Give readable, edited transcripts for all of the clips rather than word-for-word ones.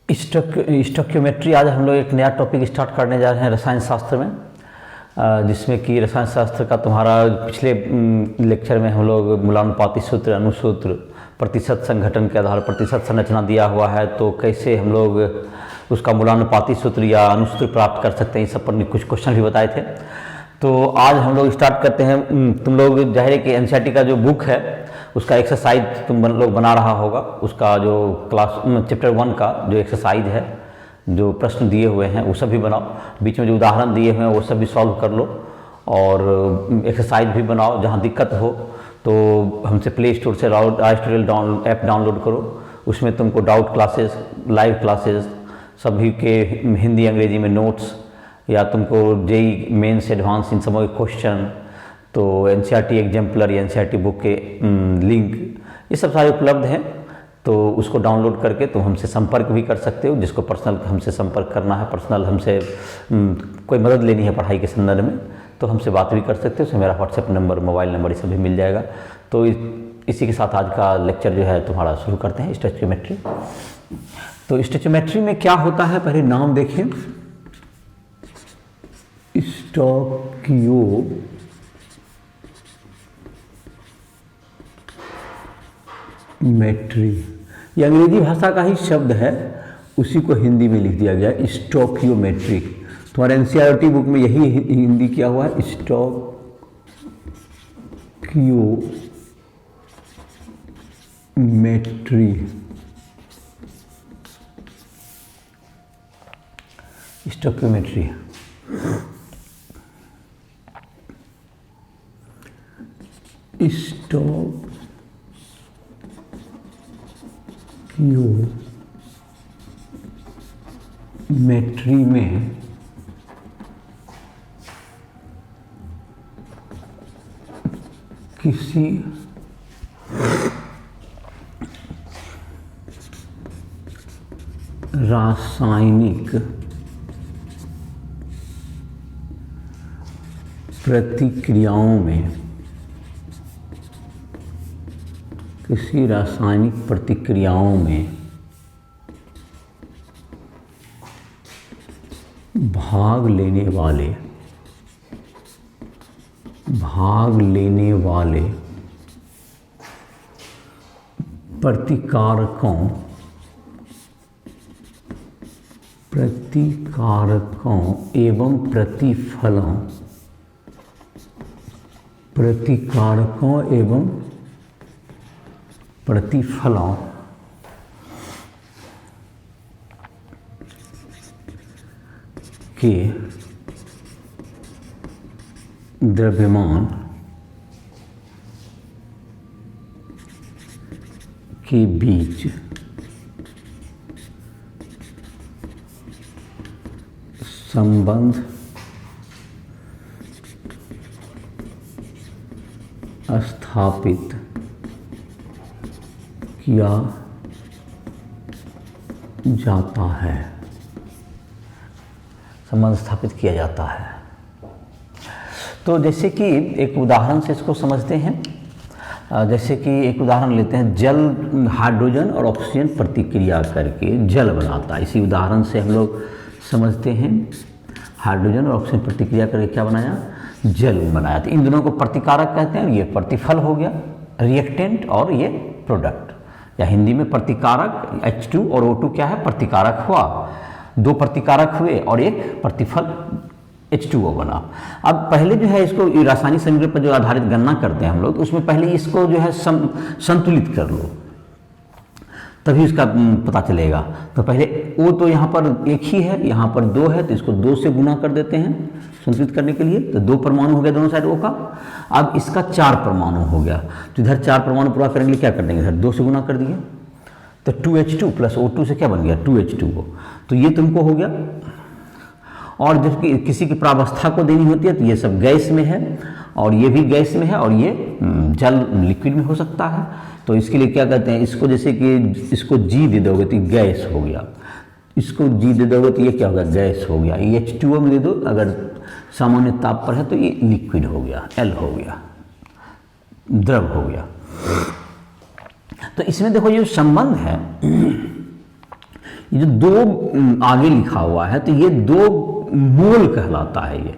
Stoichiometry आज हम लोग एक नया टॉपिक स्टार्ट करने जा रहे हैं रसायन शास्त्र में, जिसमें कि रसायन शास्त्र का तुम्हारा पिछले लेक्चर में हम लोग मूलानुपाती सूत्र, अनुसूत्र, प्रतिशत संघटन के आधार प्रतिशत संरचना दिया हुआ है, तो कैसे हम लोग उसका मूलानुपाती सूत्र या अनुसूत्र प्राप्त कर सकते हैं, इस सब पर कुछ क्वेश्चन भी बताए थे। तो आज हम लोग स्टार्ट करते हैं। तुम लोग जाहिर है कि एनसीईआरटी का जो बुक है उसका एक्सरसाइज तुम लोग बना रहा होगा, उसका जो क्लास चैप्टर 1 का जो एक्सरसाइज है, जो प्रश्न दिए हुए हैं वो सब भी बनाओ, बीच में जो उदाहरण दिए हुए हैं वो सब भी सॉल्व कर लो और एक्सरसाइज भी बनाओ। जहाँ दिक्कत हो तो हमसे प्ले स्टोर से राइस्टोरियल ऐप डाउनलोड करो, उसमें तुमको डाउट क्लासेस, लाइव क्लासेस सभी के हिंदी अंग्रेजी में नोट्स, या तुमको जेई मेंस एडवांस इन सब क्वेश्चन, तो एनसीईआरटी एग्जाम्पलर या एनसीईआरटी बुक के लिंक ये सब सारे उपलब्ध हैं। तो उसको डाउनलोड करके तुम हमसे संपर्क भी कर सकते हो। जिसको पर्सनल हमसे संपर्क करना है, पर्सनल हमसे कोई मदद लेनी है पढ़ाई के संदर्भ में, तो हमसे बात भी कर सकते हो। उसमें मेरा व्हाट्सएप नंबर, मोबाइल नंबर ये सब भी मिल जाएगा। तो इसी के साथ आज का लेक्चर जो है तुम्हारा शुरू करते हैं, स्टोइकियोमेट्री। तो स्टोइकियोमेट्री में क्या होता है, पहले नाम देखें, स्टोइकियोमेट्री ये अंग्रेजी भाषा का ही शब्द है, उसी को हिंदी में लिख दिया गया है स्टोइकियोमेट्री। तुम्हारे एनसीईआरटी बुक में यही हिंदी किया हुआ है, स्टोइकियोमेट्री। स्टोइकियोमेट्री स्टोइकियोमेट्री में किसी रासायनिक प्रतिक्रियाओं में, किसी रासायनिक प्रतिक्रियाओं में भाग लेने वाले प्रतिकारकों एवं प्रतिफलों के द्रव्यमान के बीच संबंध स्थापित किया जाता है। संबंध स्थापित किया जाता है। तो जैसे कि एक उदाहरण से इसको समझते हैं। जैसे कि एक उदाहरण लेते हैं, जल हाइड्रोजन और ऑक्सीजन प्रतिक्रिया करके जल बनाता है। इसी उदाहरण से हम लोग समझते हैं, हाइड्रोजन और ऑक्सीजन प्रतिक्रिया करके क्या बनाया, जल बनाया। तो इन दोनों को प्रतिकारक कहते हैं। ये प्रतिफल हो गया, रिएक्टेंट, और ये प्रोडक्ट, या हिंदी में प्रतिकारक H2 और O2 क्या है, प्रतिकारक हुआ। दो प्रतिकारक हुए और एक प्रतिफल H2O बना। अब पहले जो है इसको रासायनिक समीकरण पर जो आधारित गणना करते हैं हम लोग, तो उसमें पहले इसको जो है संतुलित कर लो, तभी इसका पता चलेगा। तो पहले O तो यहाँ पर एक ही है, यहाँ पर 2 है, तो इसको 2 से गुना कर देते हैं संतुलित करने के लिए। तो 2 परमाणु हो गया दोनों साइड O का। अब इसका 4 परमाणु हो गया, तो इधर 4 परमाणु पूरा करने के लिए क्या कर देंगे, इधर 2 से गुना कर दिए, तो 2H2 प्लस O2 से क्या बन गया, 2H2O। तो ये तुमको हो गया। और जब किसी की प्रावस्था को देनी होती है तो ये सब गैस में है, और ये भी गैस में है, और ये जल लिक्विड में हो सकता है। तो इसके लिए क्या कहते हैं, इसको जैसे कि इसको G दे दोगे तो गैस हो गया, इसको G दे दोगे तो ये क्या होगा, गैस हो गया। ये H2O में दे दो, अगर सामान्य ताप पर है तो ये लिक्विड हो गया, L हो गया, द्रव हो गया। तो इसमें देखो ये संबंध है, ये जो दो आगे लिखा हुआ है तो ये 2 मोल कहलाता है।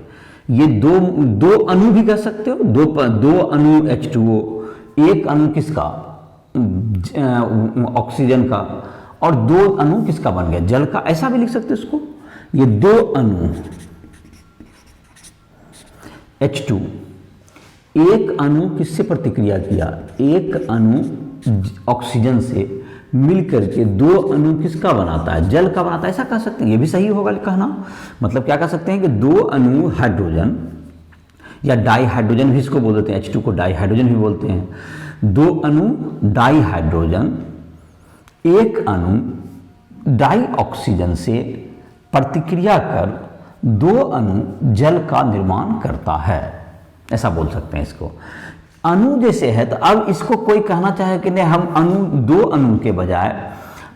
ये दो अणु भी कह सकते हो, दो अणु H2O, एक अणु किसका, ऑक्सीजन का, और 2 अणु किसका बन गया, जल का, ऐसा भी लिख सकते हो इसको। ये 2 अणु H2, एक अणु किससे प्रतिक्रिया किया, एक अणु ऑक्सीजन से मिलकर के 2 अणु किसका बनाता है, जल का बनाता है, ऐसा कह सकते हैं। ये भी सही होगा कहना। मतलब क्या कह सकते हैं कि 2 अणु हाइड्रोजन या डाई हाइड्रोजन भी इसको बोल देते हैं, H2 को डाई हाइड्रोजन भी बोलते हैं। 2 अणु डाई हाइड्रोजन एक अणु डाई ऑक्सीजन से प्रतिक्रिया कर 2 अणु जल का निर्माण करता है, ऐसा बोल सकते हैं इसको। अणु जैसे है तो अब इसको कोई कहना चाहे कि नहीं हम अणु 2 अणु के बजाय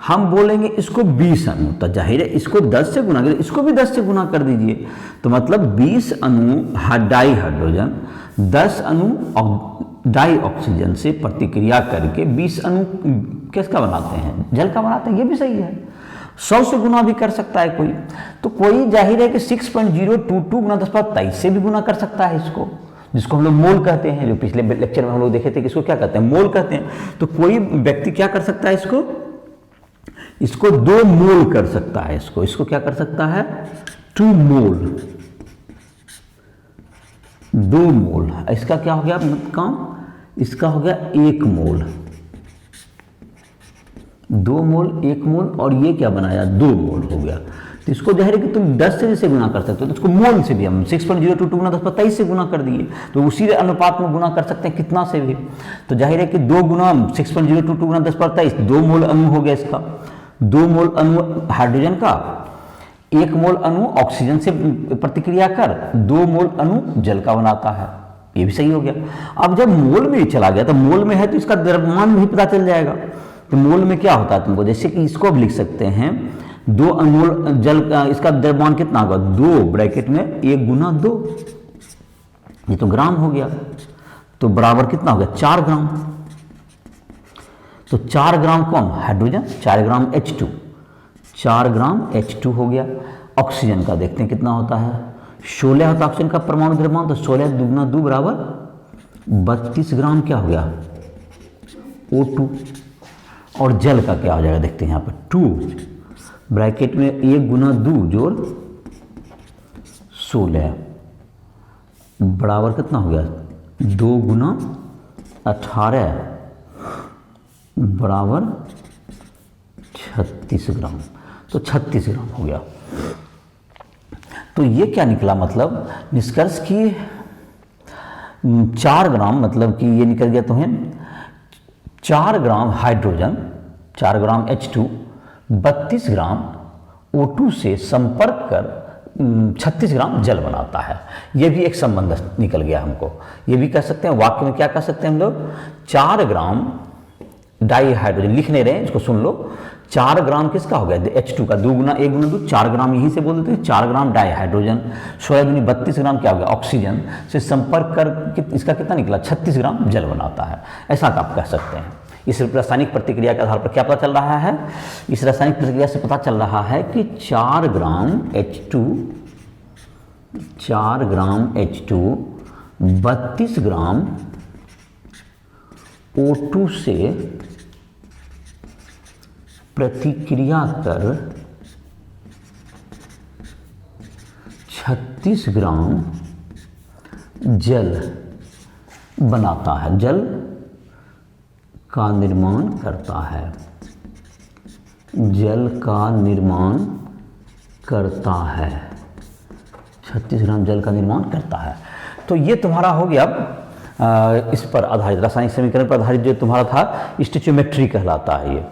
हम बोलेंगे इसको 20 अणु, तो जाहिर है इसको 10 से गुना करिए, इसको भी 10 से गुना कर दीजिए। तो मतलब 20 अणु डाई हाइड्रोजन 10 अणु डाई ऑक्सीजन से प्रतिक्रिया करके 20 अणु किसका बनाते हैं, जल का बनाते हैं। ये भी सही है। 100 से गुना भी कर सकता है कोई, तो कोई जाहिर है कि 6.022 गुना 10⁻23 से भी गुना कर सकता है इसको, जिसको हम लोग मोल कहते हैं। जो पिछले लेक्चर में हम लोग देखे थे कि इसको क्या कहते हैं, मोल कहते हैं। तो कोई व्यक्ति क्या कर सकता है, इसको 2 मोल कर सकता है। इसको क्या कर सकता है, 2 मोल, 2 मोल। इसका क्या हो गया काम, इसका हो गया 1 मोल, 2 मोल 1 मोल, और ये क्या बनाया 2 मोल हो गया। तो इसको जाहिर है कि तुम 10 से जैसे गुना कर सकते हो, तो इसको मोल से भी हम 6.022 गुना 10⁻23 से गुना कर दिए, तो उसी अनुपात में गुना कर सकते हैं कितना से भी। तो जाहिर है कि 2 गुना 6.022 गुना 10⁻23 2 मोल अणु हो गया इसका, 2 मोल अणु हाइड्रोजन का, 1 मोल अणु ऑक्सीजन से प्रतिक्रिया कर 2 मोल अणु जल का बनाता है। ये भी सही हो गया। अब जब मोल में चला गया तो मोल में है तो इसका द्रव्यमान भी पता चल जाएगा। तो मोल में क्या होता है तुमको, जैसे कि इसको अब लिख सकते हैं 2 अणुमोल जल का, इसका द्रव्यमान कितना होगा, 2 ब्रैकेट में 1 गुना 2, ये तो ग्राम हो गया। तो बराबर कितना हो गया 4 ग्राम। तो 4 ग्राम कौन, हाइड्रोजन, 4 ग्राम H2, 4 ग्राम H2 हो गया। ऑक्सीजन का देखते हैं कितना होता है, 16 होता है ऑक्सीजन का परमाणु द्रव्यमान। तो 16 दुगना 2 बराबर 32 ग्राम क्या हो गया O2। और जल का क्या हो जाएगा देखते हैं यहाँ पर 2 ब्रैकेट में 1 गुना 2 जोड़ 16 बराबर कितना हो गया 2 गुना 18 बराबर 36 ग्राम। तो 36 ग्राम हो गया। तो ये क्या निकला, मतलब निष्कर्ष की 4 ग्राम, मतलब कि ये निकल गया तुम्हें 4 ग्राम हाइड्रोजन, 4 ग्राम H2 32 ग्राम O2 से संपर्क कर 36 ग्राम जल बनाता है। यह भी एक संबंध निकल गया हमको। ये भी कह सकते हैं, वाक्य में क्या कह सकते हैं हम लोग, 4 ग्राम डाई हाइड्रोजन, लिख नहीं रहे इसको सुन लो, 4 ग्राम किसका हो गया H2 का, 2 गुना 1 गुना 2 4 ग्राम यहीं से बोल देते हैं। 4 ग्राम डाई हाइड्रोजन 16 दूनी 32 ग्राम क्या हो गया ऑक्सीजन से संपर्क कर इसका कितना निकला 36 ग्राम जल बनाता है। ऐसा आप कह सकते हैं। इस रासायनिक प्रतिक्रिया के आधार पर क्या पता चल रहा है, इस रासायनिक प्रतिक्रिया से पता चल रहा है कि 4 ग्राम H2 32 ग्राम O2 से प्रतिक्रिया कर 36 ग्राम जल बनाता है, जल का निर्माण करता है, जल का निर्माण करता है, 36 ग्राम जल का निर्माण करता है। तो ये तुम्हारा हो गया इस पर आधारित, रासायनिक समीकरण पर आधारित जो तुम्हारा था स्टोइचियोमेट्री कहलाता है ये।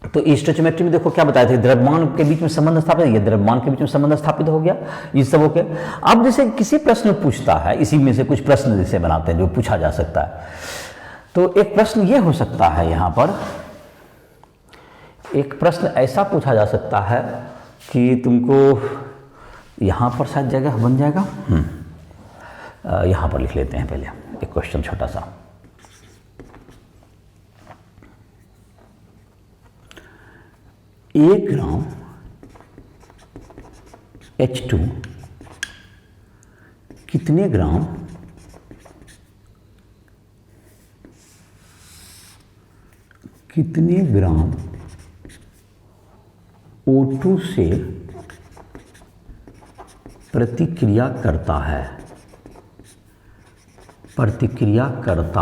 तो स्टोइचियोमेट्री में देखो क्या बताए थे, द्रव्यमान के बीच में संबंध स्थापित, ये द्रव्यमान के बीच में संबंध स्थापित हो गया, ये सब हो गया। अब जैसे किसी प्रश्न में पूछता है, इसी में से कुछ प्रश्न जैसे बनाते हैं जो पूछा जा सकता है। तो एक प्रश्न ये हो सकता है, यहाँ पर एक प्रश्न ऐसा पूछा जा सकता है कि तुमको यहाँ पर शायद जगह बन जाएगा, यहाँ पर लिख लेते हैं पहले एक क्वेश्चन छोटा सा। 1 ग्राम H2 कितने ग्राम O2 से प्रतिक्रिया करता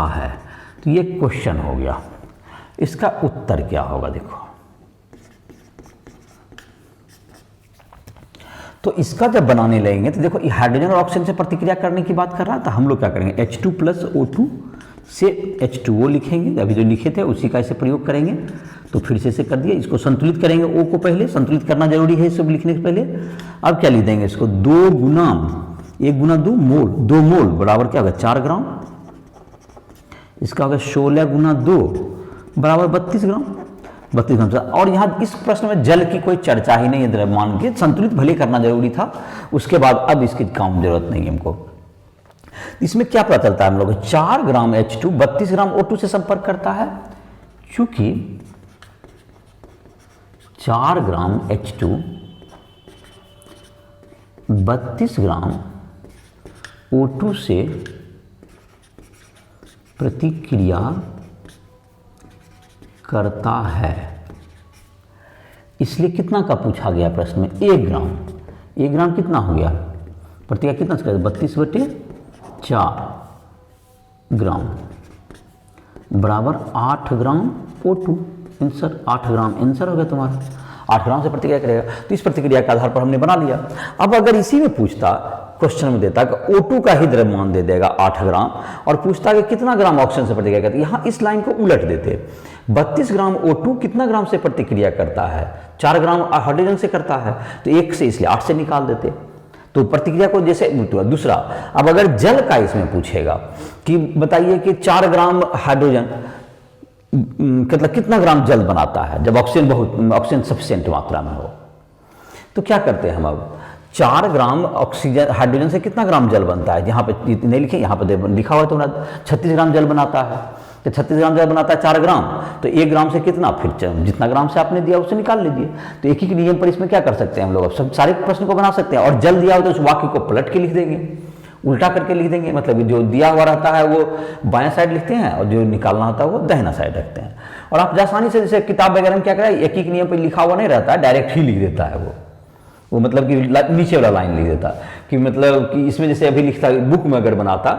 है। तो ये क्वेश्चन हो गया। इसका उत्तर क्या होगा देखो। तो इसका जब बनाने लगेंगे तो देखो हाइड्रोजन और ऑक्सीजन से प्रतिक्रिया करने की बात कर रहा था। हम लोग क्या करेंगे, H2 प्लस O2 से H2O लिखेंगे, अभी जो लिखे थे उसी का इसे प्रयोग करेंगे। तो फिर से इसे कर दिया, इसको संतुलित करेंगे, O को पहले संतुलित करना जरूरी है सब लिखने से पहले। अब क्या लिख देंगे इसको, 2 गुना 1 गुना 2 मोल, 2 मोल बराबर क्या होगा 4 ग्राम। इसका होगा 16 गुना 2 बराबर 32 ग्राम। 32 ग्राम से। और यहाँ इस प्रश्न में जल की कोई चर्चा ही नहीं है, द्रव्यमान की। संतुलित भले करना जरूरी था, उसके बाद अब इसकी काम जरूरत नहीं है हमको। इसमें क्या पता चलता है हम लोग, 4 ग्राम H2 32 ग्राम O2 से संपर्क करता है। क्योंकि 4 ग्राम H2 32 ग्राम O2 से प्रतिक्रिया करता है। इसलिए कितना का पूछा गया प्रश्न में, 1 ग्राम। 1 ग्राम कितना हो गया, प्रतिक्रिया कितना से 32/4 ग्राम बराबर 8 ग्राम O2। आंसर 8 ग्राम आंसर हो गया तुम्हारा। 8 ग्राम से प्रतिक्रिया करेगा। तो इस प्रतिक्रिया के आधार पर हमने बना लिया। अब अगर इसी में पूछता, क्वेश्चन में देता कि O2 का ही द्रव्यमान दे देगा 8 ग्राम और पूछता कि कितना ग्राम ऑक्सीजन से प्रतिक्रिया करता है, यहाँ इस लाइन को उलट देते। 32 ग्राम O2 कितना ग्राम से प्रतिक्रिया करता है, 4 ग्राम हाइड्रोजन से करता है, तो 1 से इसलिए 8 से निकाल देते। तो प्रतिक्रिया को जैसे दूसरा, अब अगर जल का इसमें पूछेगा कि बताइए कि 4 ग्राम हाइड्रोजन मतलब कितना ग्राम जल बनाता है जब ऑक्सीजन सफिशिएंट मात्रा में हो। तो क्या करते हैं हम, अब 4 ग्राम ऑक्सीजन हाइड्रोजन से कितना ग्राम जल बनता है, यहाँ पे नहीं लिखे, यहाँ पे लिखा हुआ है तो 36 ग्राम जल बनाता है। तो 36 ग्राम जल बनाता है 4 ग्राम, तो 1 ग्राम से कितना, फिर जितना ग्राम से आपने दिया उससे निकाल लीजिए। तो एक ही नियम पर इसमें क्या कर सकते हैं हम लोग, अब सब सारे प्रश्न को बना सकते हैं। और जल दिया हो तो उस वाक्य को पलट के लिख देंगे, उल्टा करके लिख देंगे। मतलब जो दिया हुआ रहता है वो बायां साइड लिखते हैं और जो निकालना होता है वो दाहिना साइड रखते हैं। और आप आसानी से, जैसे किताब वगैरह में क्या करें, एक ही नियम पर लिखा हुआ नहीं रहता है, डायरेक्ट ही लिख देता है वो मतलब कि नीचे वाला लाइन लिख देता कि मतलब कि इसमें जैसे अभी लिखता बुक में अगर बनाता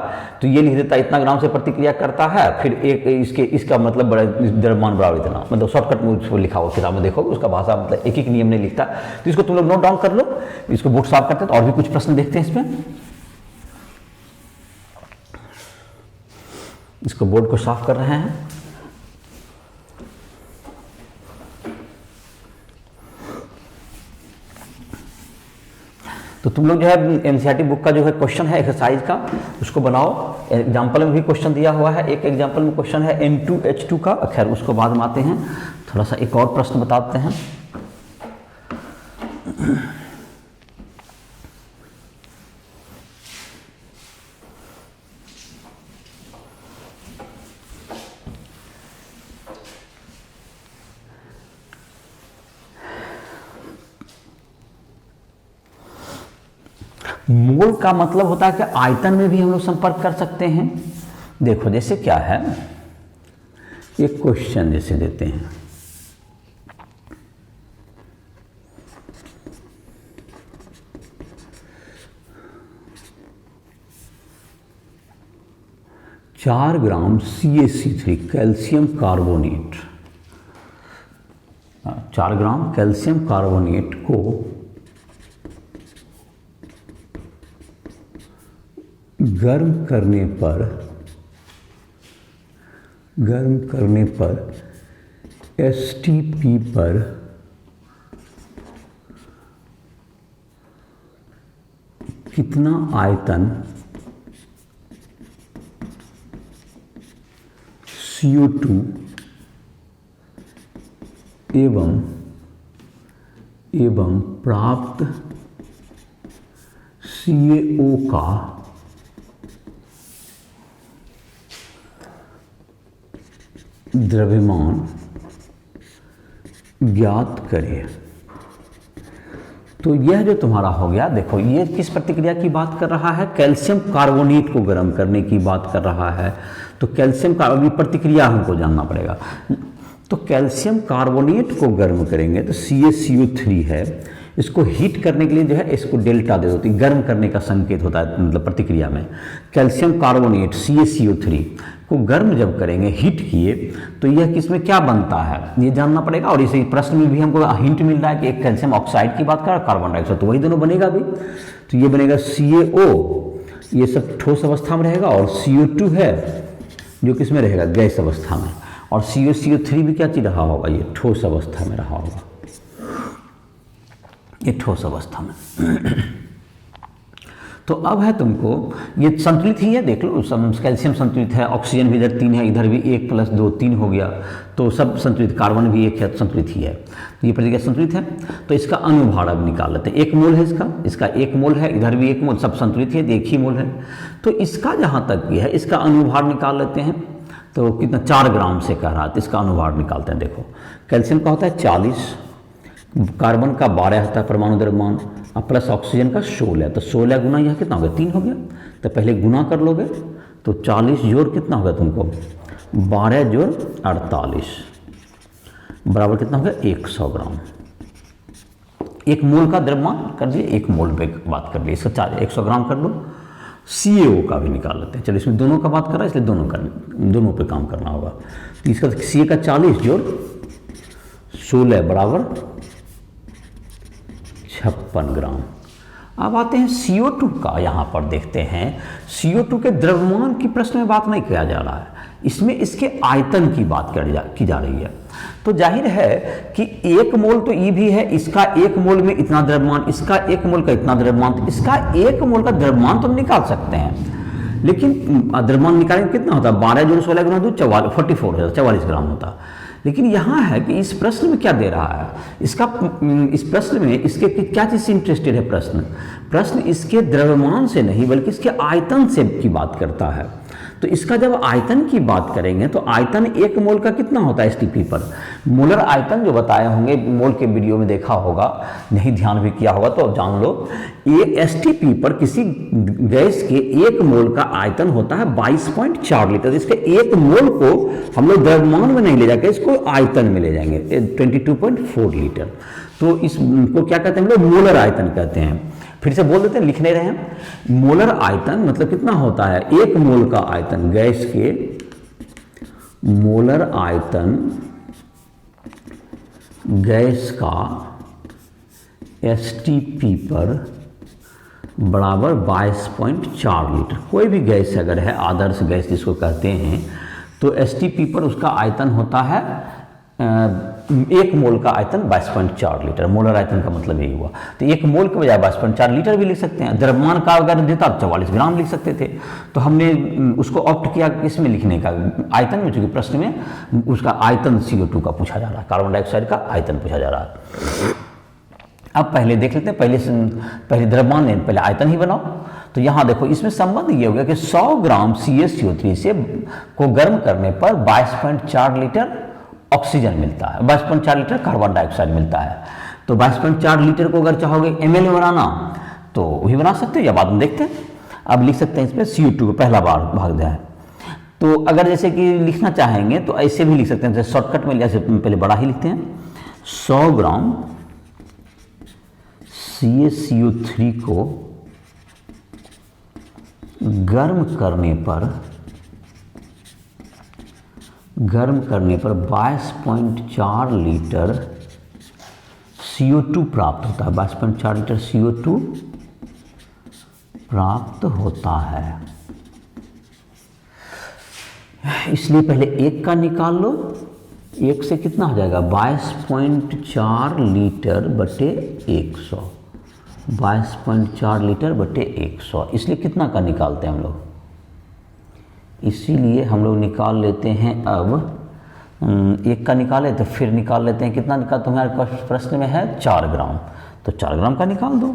तो ये लिख देता इतना ग्राम से प्रतिक्रिया करता है, फिर एक इसका मतलब बड़ा द्रव्यमान बराबर इतना, मतलब शॉर्टकट में उसको लिखा हुआ किताब में देखोगे उसका भाषा मतलब एक नियम नहीं लिखता। तो इसको तुम लोग नोट डाउन कर लो। इसको बोर्ड साफ करते हैं। तो और भी कुछ प्रश्न देखते हैं इसमें। इसको बोर्ड को साफ कर रहे हैं। तो तुम लोग जो है एनसीईआरटी बुक का जो है क्वेश्चन है एक्सरसाइज का, उसको बनाओ। एग्जाम्पल में भी क्वेश्चन दिया हुआ है, एक एग्जाम्पल में क्वेश्चन है N2H2 का। खैर उसको बाद में आते हैं, थोड़ा सा एक और प्रश्न बताते हैं। मोल का मतलब होता है कि आयतन में भी हम लोग संपर्क कर सकते हैं। देखो जैसे क्या है, एक क्वेश्चन जैसे देते हैं, चार ग्राम CaC3 कैल्शियम कार्बोनेट, 4 ग्राम कैल्शियम कार्बोनेट को गर्म करने पर STP पर कितना आयतन CO2 एवं प्राप्त CaO का द्रव्यमान ज्ञात करें। तो यह जो तुम्हारा हो गया, देखो ये किस प्रतिक्रिया की बात कर रहा है, कैल्शियम कार्बोनेट को गर्म करने की बात कर रहा है। तो कैल्शियम कार्बोनेट प्रतिक्रिया हमको जानना पड़ेगा। तो कैल्शियम कार्बोनेट को गर्म करेंगे तो CaCO3 है, इसको हीट करने के लिए जो है इसको डेल्टा दे देती है, गर्म करने का संकेत होता है मतलब प्रतिक्रिया में। कैल्शियम कार्बोनेट CaCO3 को गर्म जब करेंगे, हीट किए, तो यह किसमें क्या बनता है ये जानना पड़ेगा। और इसी प्रश्न में भी हमको हिंट मिल रहा है कि एक कैल्शियम ऑक्साइड की बात कर रहा है, कार्बन डाइऑक्साइड, तो वही दोनों बनेगा भी। तो ये बनेगा CaO, ये सब ठोस अवस्था में रहेगा, और CO2 है जो किसमें रहेगा, गैस अवस्था में। और CaCO3 भी क्या चीज रहा होगा, ये ठोस अवस्था में रहा होगा, ये ठोस अवस्था में। तो अब है तुमको ये संतुलित ही है, देख लो कैल्शियम संतुलित है, ऑक्सीजन भी इधर 3 है, इधर भी 1 + 2 3 हो गया, तो सब संतुलित, कार्बन भी 1 है, संतुलित ही है। तो ये प्रतिक्रिया संतुलित है। तो इसका अनुभार अब निकाल लेते हैं। 1 मोल है इसका 1 मोल है, इधर भी 1 मोल, सब संतुलित है, 1 ही मोल है। तो इसका जहाँ तक ये है, इसका अनुभार निकाल लेते हैं। तो कितना, 4 ग्राम से कह रहा है, तो इसका अनुभार निकालते हैं। देखो कैल्शियम का होता है 40, कार्बन का 12 होता है परमाणु द्रव्यमान, और प्लस ऑक्सीजन का 16, तो 16 गुना यह कितना हो गया, 3 हो गया। तो पहले गुना कर लोगे तो 40 जोड़ कितना होगा तुमको, 12 जोड़ 48 बराबर कितना हो गया, 100 ग्राम। 1 मोल का द्रव्यमान कर दिए, 1 मोल पे बात कर ली, इसका 100 ग्राम कर लो। CaO का भी निकाल लेते हैं। चलो इसमें दोनों का बात कर रहा है, इसलिए दोनों पे काम करना होगा। तो इसका Ca का 40 जोड़ 16 बराबर 56 ग्राम। अब आते हैं CO2 का, यहाँ पर देखते हैं CO2 के द्रव्यमान की प्रश्न में बात नहीं किया जा रहा है, इसमें इसके आयतन की बात की जा रही है। तो जाहिर है कि 1 मोल तो ये भी है, इसका 1 मोल में इतना द्रव्यमान, इसका 1 मोल का इतना द्रव्यमान, तो इसका 1 मोल का द्रव्यमान तो हम निकाल सकते हैं, लेकिन द्रव्यमान निकालेंगे कितना होता है, 12 जोड़ 16 गुना 2 44 हो जाता, 44 ग्राम होता। लेकिन यहाँ है कि इस प्रश्न में क्या दे रहा है, इस प्रश्न में इसके क्या चीज़ से इंटरेस्टेड है प्रश्न इसके द्रव्यमान से नहीं बल्कि इसके आयतन से की बात करता है। तो इसका जब आयतन की बात करेंगे तो आयतन 1 मोल का कितना होता है STP पर, मोलर आयतन जो बताए होंगे, मोल के वीडियो में देखा होगा, नहीं ध्यान भी किया होगा तो जान लो। ये STP पर किसी गैस के 1 मोल का आयतन होता है 22.4 लीटर। इसके 1 मोल को हम लोग द्रव्यमान में नहीं ले जाकर इसको आयतन में ले जाएंगे, 22.4 लीटर। तो इसको क्या कहते हैं हम लोग, मोलर आयतन कहते हैं। फिर से बोल देते हैं, लिख नहीं रहे हैं। मोलर आयतन मतलब कितना होता है, 1 मोल का आयतन, गैस के मोलर आयतन गैस का STP पर बराबर 22.4 लीटर। कोई भी गैस अगर है, आदर्श गैस जिसको कहते हैं, तो STP पर उसका आयतन होता है 1 मोल का आयतन 22.4 लीटर। मोलर आयतन का मतलब यही हुआ। तो 1 मोल के बजाय 22.4 लीटर भी लिख सकते हैं। द्रव्यमान का अगर देता तो 44 ग्राम लिख सकते थे। तो हमने उसको ऑप्ट किया किसमें लिखने का, आयतन में, चूंकि प्रश्न में उसका आयतन CO2 का पूछा जा रहा है, कार्बन डाइऑक्साइड का आयतन पूछा जा रहा है। अब पहले देख लेते हैं, पहले द्रव्यमान ने पहले आयतन ही बनाओ। तो यहाँ देखो इसमें संबंध ये हो गया कि 100 ग्राम CaCO3 से को गर्म करने पर 22.4 लीटर ऑक्सीजन मिलता है, 22.4 लीटर कार्बन डाइऑक्साइड मिलता है। तो 22.4 लीटर को अगर चाहोगे ml में बनाना तो वही बना सकते हो, या बाद में देखते हैं। अब लिख सकते हैं इसमें CO2 को पहला बार भाग दिया है। तो अगर जैसे कि लिखना चाहेंगे तो ऐसे भी लिख सकते हैं, जैसे शॉर्टकट में, जैसे पहले बड़ा ही लिखते हैं। 100 ग्राम CaCO3 को गर्म करने पर 22.4 लीटर CO2 प्राप्त होता है। 22.4 लीटर CO2 प्राप्त होता है। इसलिए पहले 1 का निकाल लो, 1 से कितना हो जाएगा, 22.4 लीटर बटे 100, 22.4 लीटर बटे 100। इसलिए कितना का निकालते हैं हम लोग, इसीलिए हम लोग निकाल लेते हैं। अब 1 का निकाले तो फिर निकाल लेते हैं, कितना निकाल, तुम्हारे पास प्रश्न में है 4 ग्राम, तो 4 ग्राम का निकाल दो।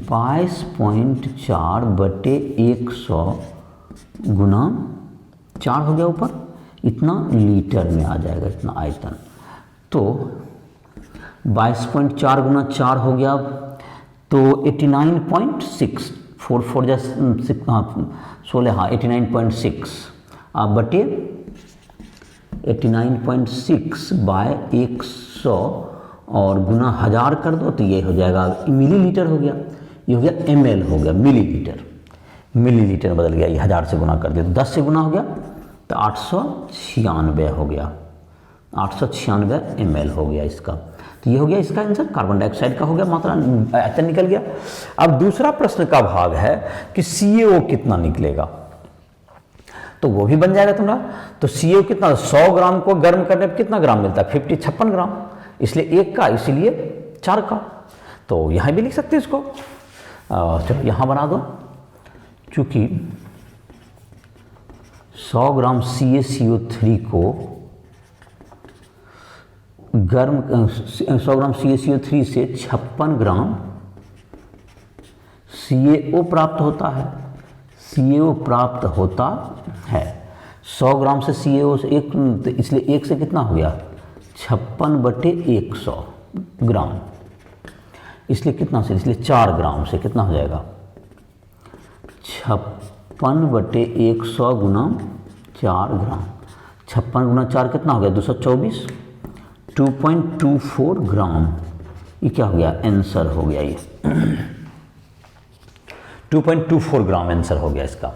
22.4 बटे 100 गुना 4 हो गया ऊपर, इतना लीटर में आ जाएगा, इतना आयतन। तो 22.4 गुना 4 हो गया, तो 89.6, 4 जा 16, हाँ 89.6 आप बटे 89.6 बाय 100 और गुना 1000 कर दो, तो ये हो जाएगा मिलीलीटर हो गया, ये हो गया ml हो गया, मिलीलीटर, मिलीलीटर बदल गया, ये 1000 से गुना कर दिया तो 10 से गुना हो गया, तो 896 हो गया, 896 ml हो गया इसका। तो ये हो गया इसका आंसर, कार्बन डाइऑक्साइड का हो गया मात्रा, आयतन निकल गया। अब दूसरा प्रश्न का भाग है कि CO कितना निकलेगा, तो वो भी बन जाएगा तुम्हारा। तो CO कितना, 100 ग्राम को गर्म करने पर कितना ग्राम मिलता है, 56 ग्राम, इसलिए 1 का, इसलिए 4 का। तो यहाँ भी लिख सकते हैं इसको, चलो यहाँ बना दो, चूँकि 100 ग्राम CaCO3 को गर्म, 100 ग्राम CaCO3 से 56 ग्राम CaO प्राप्त होता है, CaO प्राप्त होता है। 100 ग्राम से CaO से 1, तो इसलिए 1 से कितना हो गया, 56/100 ग्राम, इसलिए कितना से, इसलिए 4 ग्राम से कितना हो जाएगा, 56/100 गुना 4 ग्राम, 56 गुना 4 कितना हो गया, 224, 2.24 ग्राम, ये क्या हो गया, आंसर हो गया ये 2.24 ग्राम आंसर हो गया इसका।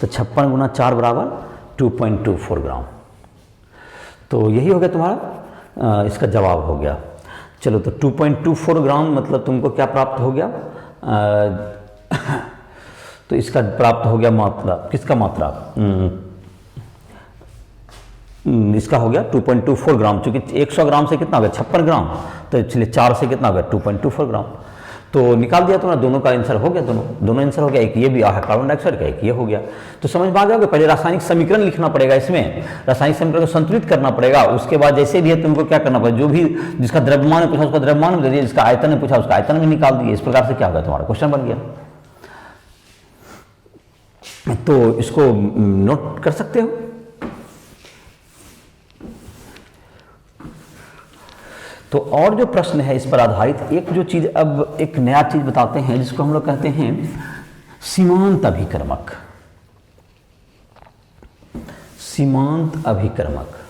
तो 56 गुना 4 बराबर 2.24 ग्राम, तो यही हो गया तुम्हारा इसका जवाब हो गया। चलो, तो 2.24 ग्राम मतलब तुमको क्या प्राप्त हो गया, तो इसका प्राप्त हो गया मात्रा, किसका मात्रा, इसका हो गया 2.24 ग्राम, चूँकि 100 ग्राम से कितना हो गया, 56 ग्राम, तो इसलिए 4 से कितना हो गया, 2.24 ग्राम। तो निकाल दिया तुम्हारा, दोनों का आंसर हो गया, दोनों आंसर हो गया, एक ये भी आ है कार्बन डाइऑक्साइड का, एक ये हो गया। तो समझ में आ गया कि पहले रासायनिक समीकरण लिखना पड़ेगा, इसमें रासायनिक समीकरण को संतुलित करना पड़ेगा, उसके बाद जैसे भी है तुमको क्या करना पड़ेगा, जो भी जिसका द्रव्यमान पूछा उसका द्रव्यमान दे दिया, जिसका आयतन ने पूछा उसका आयतन भी निकाल दिए, इस प्रकार से क्या होगा, तुम्हारा क्वेश्चन बन गया। तो इसको नोट कर सकते हो। तो और जो प्रश्न है इस पर आधारित एक जो चीज, अब एक नया चीज बताते हैं जिसको हम लोग कहते हैं सीमांत अभिकर्मक। सीमांत अभिकर्मक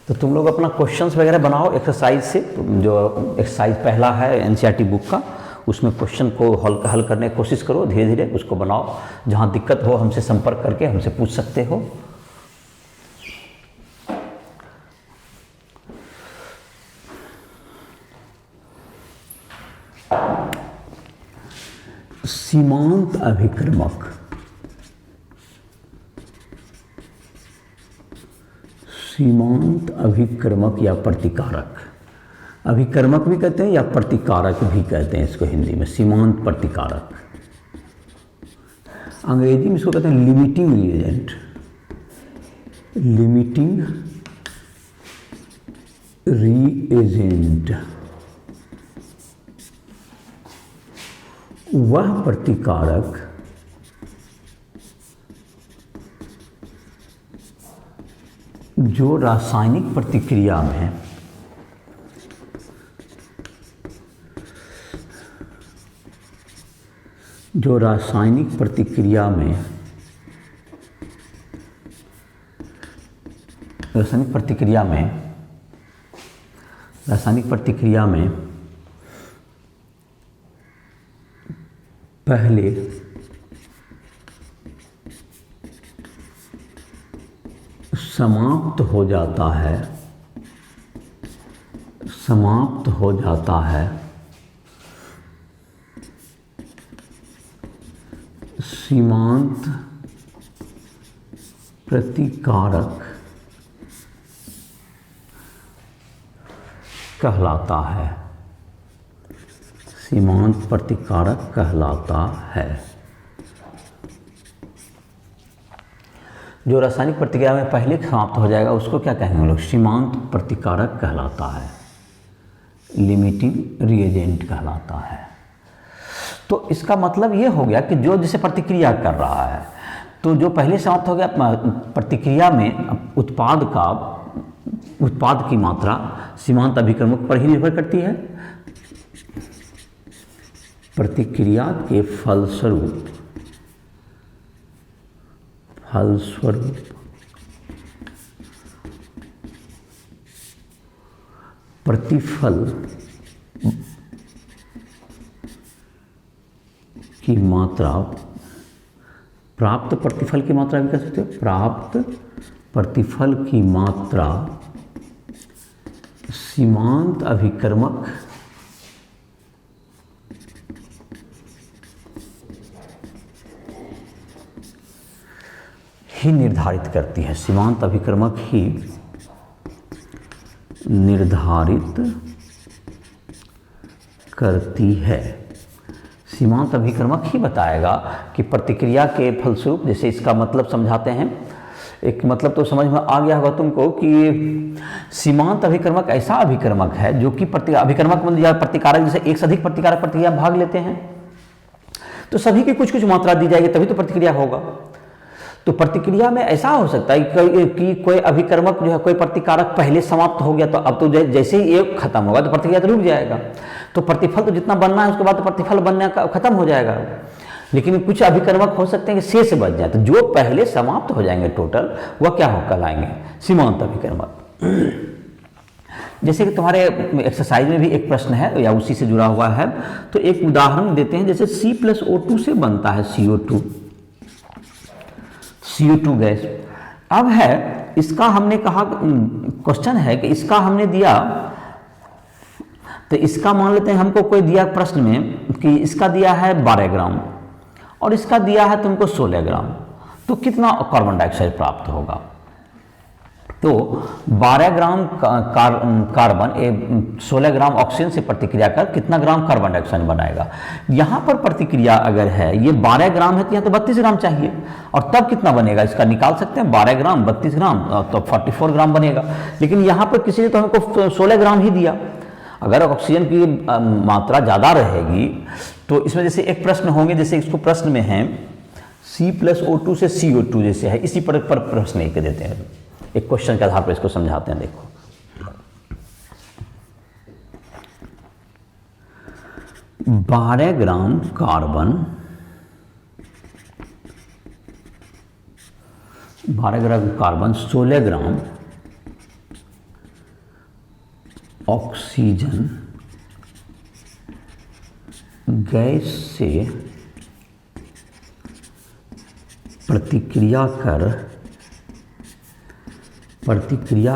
तो तुम लोग अपना क्वेश्चंस वगैरह बनाओ एक्सरसाइज से, जो एक्सरसाइज पहला है एनसीईआरटी बुक का, उसमें क्वेश्चन को हल करने की कोशिश करो, धीरे धीरे उसको बनाओ। जहाँ दिक्कत हो हमसे संपर्क करके हमसे पूछ सकते हो। सीमांत अभिकर्मक, सीमांत अभिकर्मक या प्रतिकारक, अभिकर्मक भी कहते हैं या प्रतिकारक भी कहते हैं इसको हिंदी में, सीमांत प्रतिकारक। अंग्रेजी में इसको कहते हैं लिमिटिंग रिएजेंट, लिमिटिंग रिएजेंट। वह प्रतिकारक जो रासायनिक प्रतिक्रिया में रासायनिक प्रतिक्रिया में पहले समाप्त हो जाता है, सीमांत प्रतिकारक कहलाता है, सीमांत प्रतिकारक कहलाता है। जो रासायनिक प्रतिक्रिया में पहले समाप्त हो जाएगा उसको क्या कहेंगे हम लोग? सीमांत प्रतिकारक कहलाता है, लिमिटिंग रिएजेंट कहलाता है। तो इसका मतलब ये हो गया कि जो जिसे प्रतिक्रिया कर रहा है, तो जो पहले समाप्त हो गया प्रतिक्रिया में उत्पाद की मात्रा सीमांत अभिक्रमक पर ही निर्भर करती है। प्रतिक्रिया के फलस्वरूप प्रतिफल की मात्रा, प्राप्त प्रतिफल की मात्रा भी कह सकते हो, प्राप्त प्रतिफल की मात्रा सीमांत अभिक्रमक ही निर्धारित करती है। सीमांत अभिक्रमक ही निर्धारित करती है। सीमांत अभिक्रमक ही बताएगा कि प्रतिक्रिया के फलस्वरूप, जैसे इसका मतलब समझाते हैं, एक मतलब तो समझ में आ गया होगा तुमको कि सीमांत अभिक्रमक ऐसा अभिक्रमक है जो कि अभिक्रमक मतलब या प्रतिकारक, जैसे एक से अधिक प्रतिकारक प्रतिक्रिया भाग लेते हैं तो सभी की कुछ कुछ मात्रा दी जाएगी तभी तो प्रतिक्रिया होगा। तो प्रतिक्रिया में ऐसा हो सकता है कि कोई अभिक्रमक जो है, कोई प्रतिकारक पहले समाप्त हो गया तो अब तो जैसे ही एक खत्म होगा तो प्रतिक्रिया तो रुक जाएगा, तो प्रतिफल तो जितना बनना है उसके बाद तो प्रतिफल बनने का खत्म हो जाएगा। लेकिन कुछ अभिक्रमक हो सकते हैं कि शेष बच जाए, तो जो पहले समाप्त हो जाएंगे टोटल वह क्या हो कहलाएंगे? सीमांत अभिक्रमक। जैसे कि तुम्हारे एक्सरसाइज में भी एक प्रश्न है या उसी से जुड़ा हुआ है, तो एक उदाहरण देते हैं। जैसे C+O2 से बनता है CO2 गैस। अब है इसका हमने कहा, क्वेश्चन है कि इसका हमने दिया, तो इसका मान लेते हैं हमको कोई दिया प्रश्न में कि इसका दिया है 12 ग्राम और इसका दिया है तुमको 16 ग्राम, तो कितना कार्बन डाइऑक्साइड प्राप्त होगा? तो 12 ग्राम कार्बन 16 ग्राम ऑक्सीजन से प्रतिक्रिया कर कितना ग्राम कार्बन डाइऑक्साइड बनाएगा? यहाँ पर प्रतिक्रिया अगर है ये 12 ग्राम है तो यहाँ तो 32 ग्राम चाहिए, और तब कितना बनेगा इसका निकाल सकते हैं। 12 ग्राम 32 ग्राम तो 44 ग्राम बनेगा। लेकिन यहाँ पर किसी ने तो हमको 16 ग्राम ही दिया। अगर ऑक्सीजन की मात्रा ज़्यादा रहेगी तो इसमें जैसे एक प्रश्न होंगे, जैसे इसको प्रश्न में है C+O2 से CO2 जैसे है, इसी पर प्रश्न एक देते हैं, एक क्वेश्चन के आधार पर इसको समझाते हैं। देखो 12 gram carbon, 16 gram oxygen gas से प्रतिक्रिया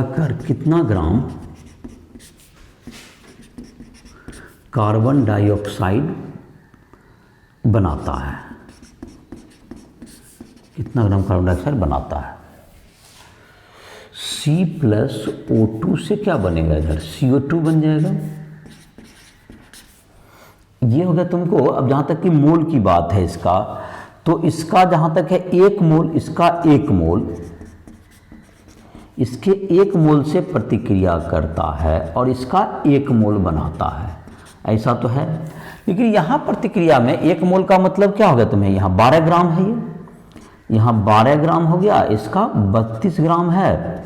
कर कितना ग्राम कार्बन डाइऑक्साइड बनाता है? कितना ग्राम कार्बन डाइऑक्साइड बनाता है? C+O2 से क्या बनेगा? इधर CO2 बन जाएगा। ये हो गया तुमको। अब जहाँ तक कि मोल की बात है इसका, तो इसका जहाँ तक है 1 मोल, इसका 1 मोल, इसके 1 मोल से प्रतिक्रिया करता है और इसका 1 मोल बनाता है, ऐसा तो है। लेकिन यहाँ प्रतिक्रिया में 1 मोल का मतलब क्या हो गया तुम्हें? यहाँ 12 ग्राम है, ये यहाँ 12 ग्राम हो गया, इसका 32 ग्राम है,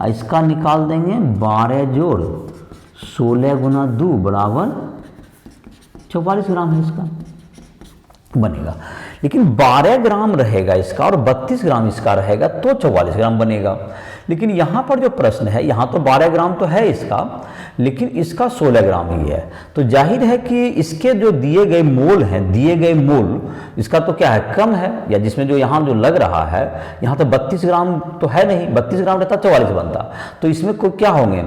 इसका निकाल देंगे 12 जोड़ 16 गुना 2 बराबर 44 ग्राम है इसका बनेगा। लेकिन 12 ग्राम रहेगा इसका और 32 ग्राम इसका रहेगा तो 44 ग्राम बनेगा। लेकिन यहाँ पर जो प्रश्न है, यहाँ तो 12 ग्राम तो है इसका, लेकिन इसका 16 ग्राम ही है, तो जाहिर है कि इसके जो दिए गए मोल हैं, दिए गए मोल इसका तो क्या है? कम है, या जिसमें जो यहाँ जो लग रहा है, यहाँ तो 32 ग्राम तो है नहीं, 32 ग्राम रहता 44 बनता, तो इसमें को क्या होंगे?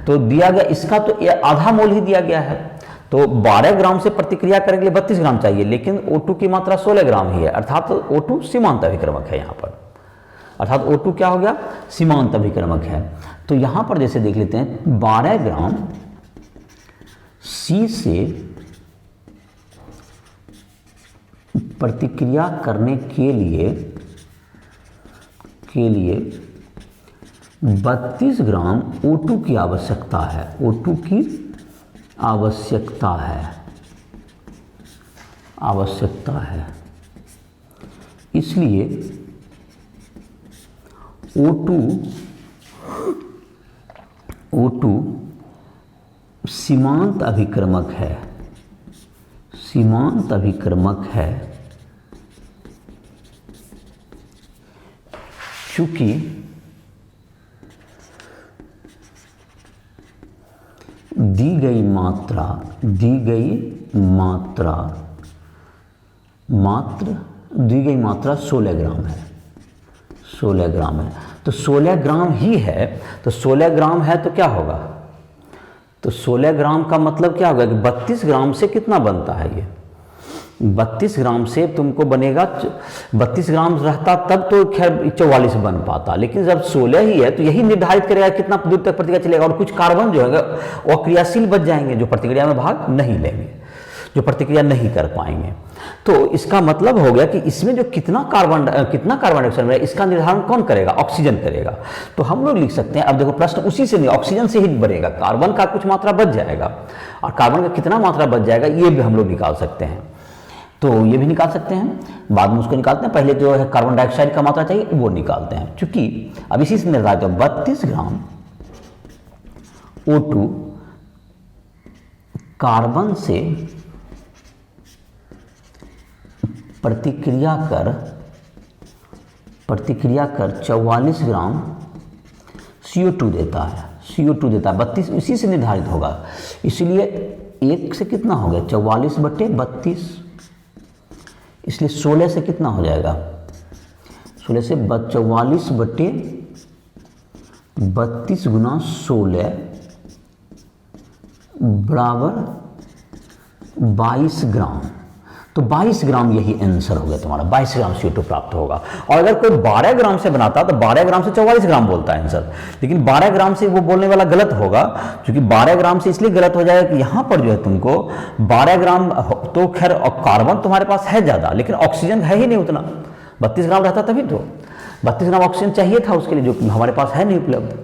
तो दिया गया इसका तो आधा मोल ही दिया गया है, तो 12 ग्राम से प्रतिक्रिया करने के लिए 32 ग्राम चाहिए, लेकिन O2 की मात्रा 16 ग्राम ही है, अर्थात O2 सीमांत अभिक्रमक है यहाँ पर, अर्थात O2 क्या हो गया? सीमांत अभिक्रमक है। तो यहाँ पर जैसे देख लेते हैं 12 ग्राम C से प्रतिक्रिया करने के लिए के लिए 32 ग्राम O2 की आवश्यकता है, O2 की आवश्यकता है। इसलिए O2 सीमांत अभिक्रमक है, चूंकि दी गई मात्रा 16 ग्राम है, 16 ग्राम है। तो 16 ग्राम ही है, तो 16 ग्राम है तो क्या होगा, तो 16 ग्राम का मतलब क्या होगा कि 32 ग्राम से कितना बनता है ये, 32 ग्राम से तुमको बनेगा, 32 ग्राम रहता तब तो खैर 44 बन पाता, लेकिन जब 16 ही है तो यही निर्धारित करेगा कितना दूर तक प्रतिक्रिया चलेगा। और कुछ कार्बन जो है वो क्रियाशील बच जाएंगे, जो प्रतिक्रिया में भाग नहीं लेंगे, जो प्रतिक्रिया नहीं कर पाएंगे। तो इसका मतलब हो गया कि इसमें जो कितना कार्बन डाइऑक्साइड में इसका निर्धारण कौन करेगा, ऑक्सीजन करेगा। तो हम लोग लिख सकते हैं, अब देखो प्रश्न उसी से नहीं, ऑक्सीजन से ही बनेगा, कार्बन का कुछ मात्रा बच जाएगा, और कार्बन का कितना मात्रा बच जाएगा ये भी हम लोग निकाल सकते हैं। तो ये भी निकाल सकते हैं, बाद में उसको निकालते हैं, पहले जो है कार्बन डाइऑक्साइड का मात्रा चाहिए वो निकालते हैं। चूंकि अब इसी से निर्धारित है 32 ग्राम O2 कार्बन से प्रतिक्रिया कर 44 ग्राम CO2 देता है, 32 इसी से निर्धारित होगा। इसलिए 1 से कितना हो गया 44/32, इसलिए 16 से कितना हो जाएगा, 16 से 44/32 गुना 16 बराबर 22 ग्राम। तो 22 ग्राम यही आंसर हो गया तुम्हारा, 22 ग्राम CO2 प्राप्त होगा। और अगर कोई 12 ग्राम से बनाता तो 12 ग्राम से 44 ग्राम बोलता है आंसर, लेकिन 12 ग्राम से वो बोलने वाला गलत होगा, क्योंकि 12 ग्राम से इसलिए गलत हो जाएगा कि यहाँ पर जो है तुमको 12 ग्राम तो खैर कार्बन तुम्हारे पास है ज़्यादा, लेकिन ऑक्सीजन है ही नहीं उतना, 32 ग्राम रहता तभी तो 32 ग्राम ऑक्सीजन चाहिए था उसके लिए, जो हमारे पास है नहीं उपलब्ध।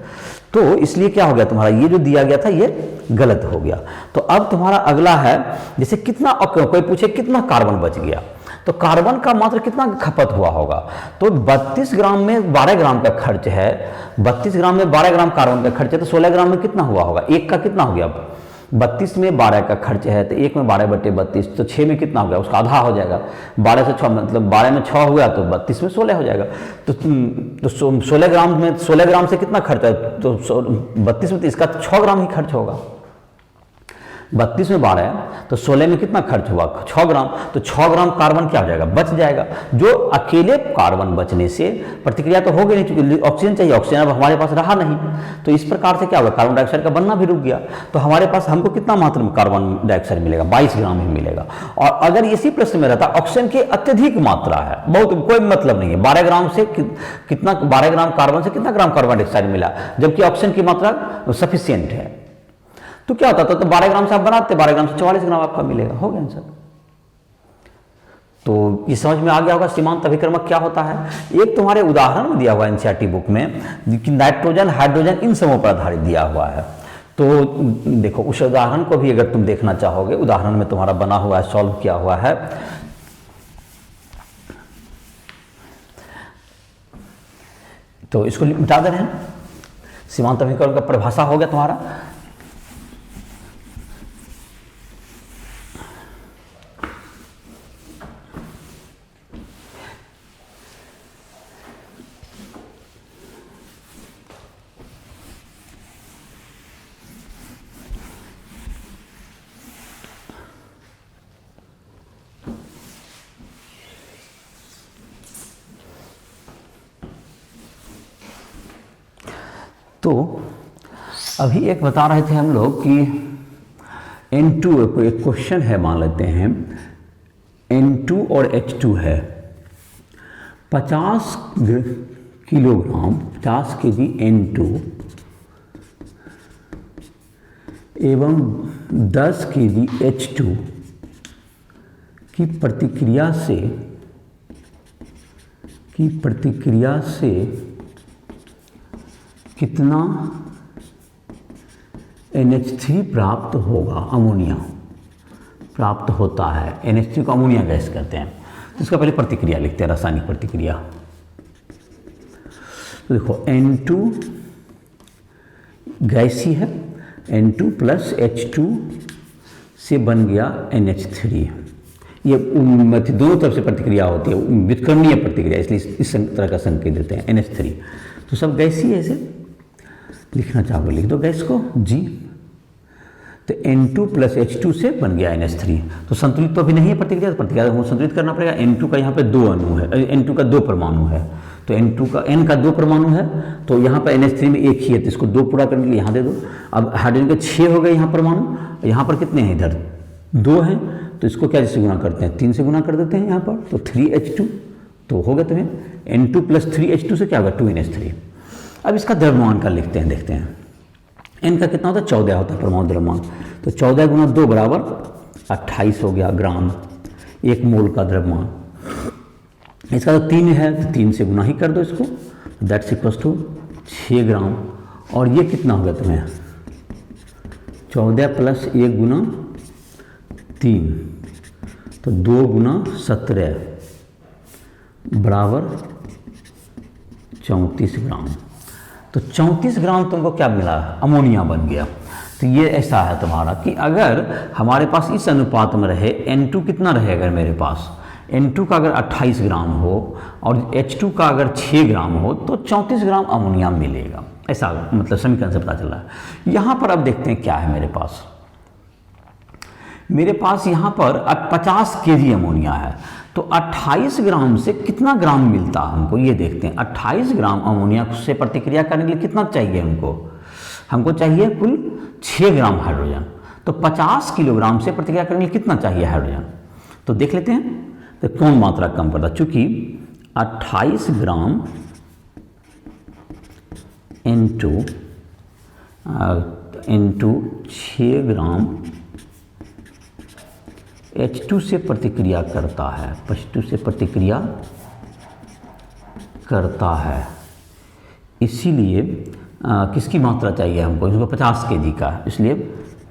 तो इसलिए क्या हो गया तुम्हारा, ये जो दिया गया था ये गलत हो गया। तो अब तुम्हारा अगला है, जैसे कितना, कोई पूछे कितना कार्बन बच गया, तो कार्बन का मात्र कितना खपत हुआ होगा, तो 32 ग्राम में 12 ग्राम का खर्च है, 32 ग्राम में 12 ग्राम कार्बन का खर्च है, तो 16 ग्राम में कितना हुआ होगा, एक का कितना हो गया, 32 में 12 का खर्च है तो 1 में 12/32, तो 6 में कितना हो गया, उसका आधा हो जाएगा, 12 से 6 मतलब 12 में 6 हुआ तो 32 में 16 हो जाएगा। तो 16 ग्राम में 16 ग्राम से कितना खर्च है, तो 32 में तो इसका 6 ग्राम ही खर्च होगा, 32 में 12 है तो 16 में कितना खर्च हुआ 6 ग्राम, तो 6 ग्राम कार्बन क्या हो जाएगा, बच जाएगा। जो अकेले कार्बन बचने से प्रतिक्रिया तो हो गई नहीं, क्योंकि ऑक्सीजन चाहिए, ऑक्सीजन अब हमारे पास रहा नहीं, तो इस प्रकार से क्या होगा, कार्बन डाइऑक्साइड का बनना भी रुक गया। तो हमारे पास हमको कितना मात्रा में कार्बन डाइऑक्साइड मिलेगा, 22 ग्राम ही मिलेगा। और अगर इसी प्रश्न में रहता ऑक्सीजन की अत्यधिक मात्रा है, बहुत कोई मतलब नहीं है, 12 ग्राम से कितना, 12 ग्राम कार्बन से कितना ग्राम कार्बन डाइऑक्साइड मिला, जबकि ऑक्सीजन की मात्रा सफिशियंट है, तो क्या होता था, तो 12 ग्राम से आप बनाते, 12 ग्राम से 44 ग्राम आपका मिलेगा, हो गया आंसर। तो ये समझ में आ गया होगा सीमांत अभिक्रमक क्या होता है। एक तुम्हारे उदाहरण में दिया हुआ एनसीईआरटी बुक में कि नाइट्रोजन, हाइड्रोजन इन समूहों पर आधारित दिया हुआ है। तो देखो उस उदाहरण को भी अगर तुम देखना चाहोगे, उदाहरण में तुम्हारा बना हुआ है, सॉल्व किया हुआ है। तो इसको मिटा दे रहे हैं, सीमांत अभिक्रमक का परिभाषा हो गया तुम्हारा। तो अभी एक बता रहे थे हम लोग कि N2 एक क्वेश्चन है, मान लेते हैं N2 और H2 है, 50 किलोग्राम 50 केजी N2 एवं 10 केजी H2 की प्रतिक्रिया से कितना NH3 प्राप्त होगा, अमोनिया प्राप्त होता है। NH3 को अमोनिया गैस कहते हैं। तो इसका पहले प्रतिक्रिया लिखते हैं, रासायनिक प्रतिक्रिया। तो देखो N2 गैस ही है, N2 प्लस H2 से बन गया NH3। ये दोनों तरफ से प्रतिक्रिया होती है, व्युत्क्रमणीय प्रतिक्रिया, इसलिए इस तरह का संकेत देते हैं NH3। तो सब गैस ही है, इसे लिखना चाहो लिख दो गैस को G। तो N2 प्लस H2 से बन गया NH3। तो संतुलित तो अभी नहीं है प्रतिक्रिया, तो प्रतिक्रिया को संतुलित करना पड़ेगा। N2 का यहाँ पे 2 अणु है, N2 का 2 परमाणु है, तो N2 का N का 2 परमाणु है, तो यहाँ पर NH3 में एक ही है, तो इसको 2 पूरा करने के लिए यहाँ दे दो। अब हाइड्रोजन के 6 हो गए यहाँ परमाणु, यहाँ पर कितने हैं, इधर 2 हैं, तो इसको क्या से गुना करते हैं, 3 से गुना कर देते हैं यहाँ पर, तो 3H2 तो हो गया तुम्हें। N2 प्लस 3H2 से क्या होगा, 2NH3। अब इसका द्रव्यमान का लिखते हैं, देखते हैं। N का कितना होता है, 14 होता है परमाणु द्रव्यमान, तो 14 गुना 2 बराबर 28 हो गया ग्राम, 1 मोल का द्रव्यमान। इसका तो 3 है, तो 3 से गुना ही कर दो इसको, दैट्स इक्वल्स टू 6 ग्राम। और ये कितना हो गया तुम्हें, 14 प्लस 1 गुना 3, तो 2 गुना 17 बराबर 34 ग्राम। तो 34 ग्राम तुमको क्या मिला, अमोनिया बन गया। तो ये ऐसा है तुम्हारा कि अगर हमारे पास इस अनुपात में रहे, N2 कितना रहे, अगर मेरे पास N2 का अगर 28 ग्राम हो और H2 का अगर 6 ग्राम हो, तो 34 ग्राम अमोनिया मिलेगा। ऐसा मतलब समीकरण से पता चल रहा है। यहाँ पर अब देखते हैं क्या है मेरे पास। मेरे पास यहाँ पर 50 kg अमोनिया है, तो 28 ग्राम से कितना ग्राम मिलता है हमको, ये देखते हैं। 28 ग्राम अमोनिया से प्रतिक्रिया करने के लिए कितना चाहिए हमको चाहिए कुल 6 ग्राम हाइड्रोजन। तो 50 किलोग्राम से प्रतिक्रिया करने के लिए कितना चाहिए हाइड्रोजन, तो देख लेते हैं। तो कौन मात्रा कम पड़ता, चूंकि 28 ग्राम N2 6 ग्राम H2 से प्रतिक्रिया करता है, H2 से प्रतिक्रिया करता है, इसीलिए किसकी मात्रा चाहिए हमको, इसको 50 kg का, इसलिए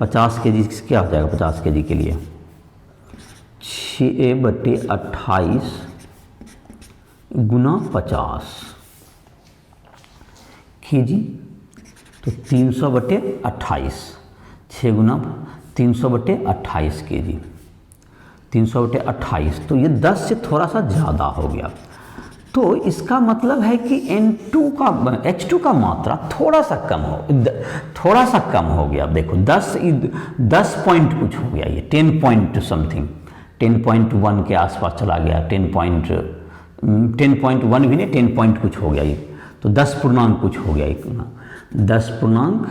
50 kg क्या हो जाएगा, 50 kg के लिए 6/28 गुना 50 kg, तो 300/28, 6 गुना 300/28 kg, 300/28, तो ये 10 से थोड़ा सा ज़्यादा हो गया। तो इसका मतलब है कि H2 का मात्रा थोड़ा सा कम हो गया। देखो 10 पॉइंट कुछ हो गया, ये 10 पॉइंट समथिंग, 10.1 के आसपास चला गया, 10.1 भी नहीं, 10 पॉइंट कुछ हो गया ये, तो 10 पूर्णांक कुछ हो गया, 10 पूर्णांक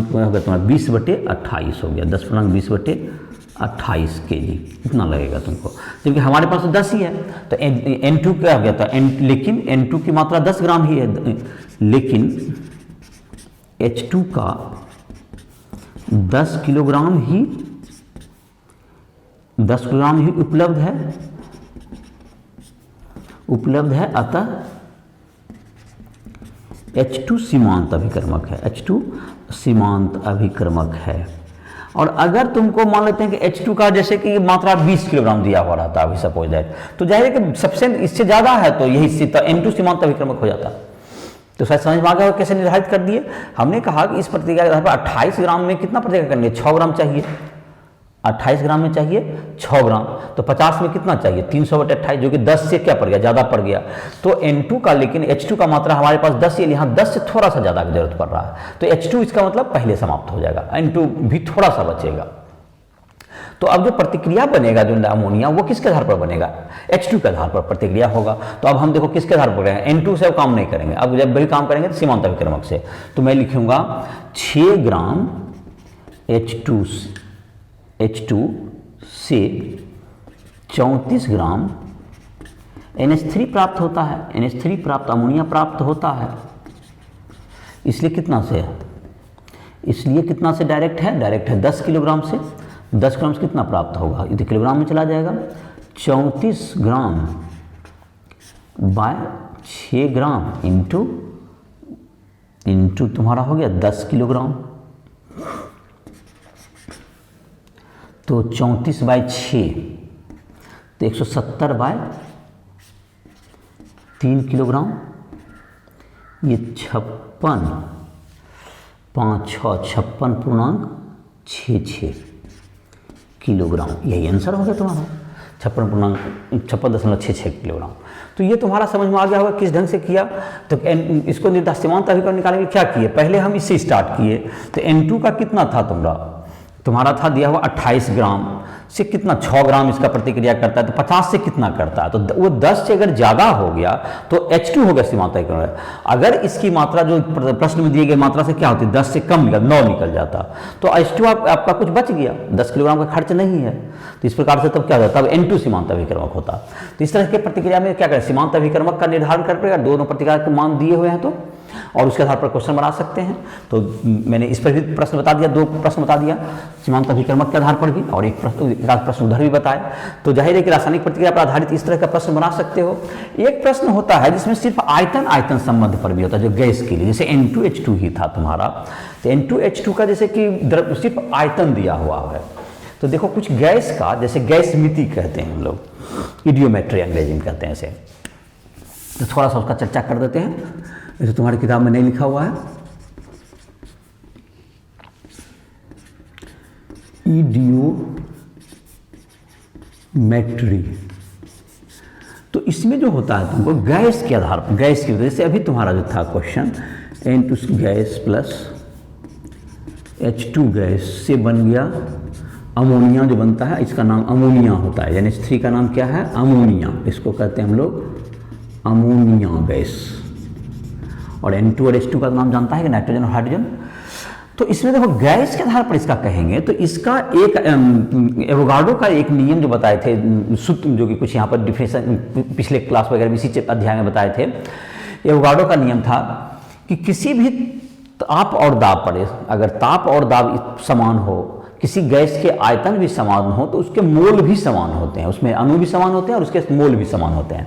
हो गया तुम्हारा 20/28 हो गया, 10 पूर्णांक 20/28 kg इतना लगेगा तुमको, क्योंकि हमारे पास तो 10 ही है। तो N2 क्या हो गया था, लेकिन N2 की मात्रा 10 ग्राम ही है, लेकिन H2 का 10 किलोग्राम ही उपलब्ध है, अतः H2 सीमांत अभिकर्मक है, H2 सीमांत अभिकर्मक है। और अगर तुमको मान लेते हैं कि H2 का जैसे कि मात्रा 20 किलोग्राम दिया हुआ रहता है, अभी सपोज दैट, तो जाहिर है कि सबसे इससे ज़्यादा है, तो यही N2 सीमांत अभिकर्मक हो जाता। तो शायद समझ में आ गया कैसे निर्धारित कर दिए। हमने कहा कि इस प्रतिक्रिया के आधार पर 28 ग्राम में कितना प्रतिक्रिया करनी है, 6 ग्राम चाहिए, 28 ग्राम में चाहिए 6 ग्राम, तो 50 में कितना चाहिए, 300/28, जो कि 10 से क्या पड़ गया, ज़्यादा पड़ गया। तो N2 का, लेकिन H2 का मात्रा हमारे पास 10 है, यहाँ 10 से थोड़ा सा ज़्यादा की जरूरत पड़ रहा है, तो H2 इसका मतलब पहले समाप्त हो जाएगा, N2 भी थोड़ा सा बचेगा। तो अब जो प्रतिक्रिया बनेगा, जो अमोनिया, वो किसके आधार पर बनेगा, H2 के आधार पर प्रतिक्रिया होगा। तो अब हम देखो किसके आधार पर करेंगे, N2 से अब काम नहीं करेंगे, अब जब भी काम करेंगे तो सीमांत अभिकर्मक से। तो मैं लिखूंगा 6 ग्राम H2 से 34 ग्राम NH3 प्राप्त होता है, NH3 प्राप्त अमोनिया प्राप्त होता है। इसलिए कितना से, कितना से डायरेक्ट है 10 किलोग्राम से, 10 ग्राम से कितना प्राप्त होगा, किलोग्राम में चला जाएगा, 34 ग्राम बाय 6 ग्राम इंटू तुम्हारा हो गया 10 किलोग्राम, तो 34/6 तो 170/3 किलोग्राम, ये 56 किलोग्राम, यही आंसर हो गया तुम्हारा 56.66 किलोग्राम। तो ये तुम्हारा समझ में आ गया होगा किस ढंग से किया। तो इसको निर्धारित सीमांत अभिकरण निकालने के लिए क्या किए, पहले हम इससे स्टार्ट किए। तो N2 का कितना था तुम्हारा था दिया हुआ 28 ग्राम से कितना 6 ग्राम इसका प्रतिक्रिया करता है, तो 50 से कितना करता है, तो वो 10 से अगर ज़्यादा हो गया तो H2 हो गया सीमांत अभिकरण। अगर इसकी मात्रा जो प्रश्न में दिए गए मात्रा से क्या होती है 10 से कम निकल 9 निकल जाता, तो H2 आपका कुछ बच गया, 10 किलोग्राम का खर्च नहीं है। तो इस प्रकार से तब क्या होता है, तब N2 सीमांत अभिकर्मक होता। तो इस तरह के प्रतिक्रिया में क्या करें, सीमांत अभिकर्मक का निर्धारण कर पड़ेगा, दोनों प्रतिक्रिया के मान दिए हुए हैं तो, और उसके आधार पर क्वेश्चन बना सकते हैं। तो मैंने इस पर भी प्रश्न बता दिया, 2 प्रश्न बता दिया सीमांत अभिकर्मक के आधार पर भी, और एक प्रश्न उधर भी बताया। तो जाहिर है कि रासायनिक प्रतिक्रिया पर आधारित इस तरह का प्रश्न बना सकते हो। एक प्रश्न होता है जिसमें सिर्फ आयतन संबंध पर भी होता है, जो गैस के लिए, जैसे N2H2 ही था तुम्हारा। तो N2H2 का जैसे कि सिर्फ आयतन दिया हुआ है। तो देखो कुछ गैस का, जैसे गैस मिति कहते हैं हम लोग, इडियोमेट्री अंग्रेजी में कहते हैं इसे, तो थोड़ा सा उसका चर्चा कर देते हैं। जैसे तुम्हारी किताब में नहीं लिखा हुआ है, इडियोमेट्री। तो इसमें जो होता है तुमको गैस के आधार पर, गैस की वजह से अभी तुम्हारा जो था question N2 gas plus H2 gas से बन गया अमोनिया, जो बनता है इसका नाम अमोनिया होता है। NH3 का नाम क्या है, अमोनिया, इसको कहते हैं हम लोग अमोनिया गैस। और N2 और H2 का नाम जानता है कि नाइट्रोजन और हाइड्रोजन। तो इसमें देखो गैस के आधार पर इसका कहेंगे तो इसका एक एवोगाड्रो का एक नियम जो बताए थे सूत्र, जो कि कुछ यहाँ पर डिफिनेशन पिछले क्लास वगैरह में इसी अध्याय में बताए थे। एवोगाड्रो का नियम था कि किसी भी ताप और दाब पर, अगर ताप और दाब समान हो, किसी गैस के आयतन भी समान हो, तो उसके मोल भी समान होते हैं, उसमें अणु भी समान होते हैं और उसके मोल भी समान होते हैं।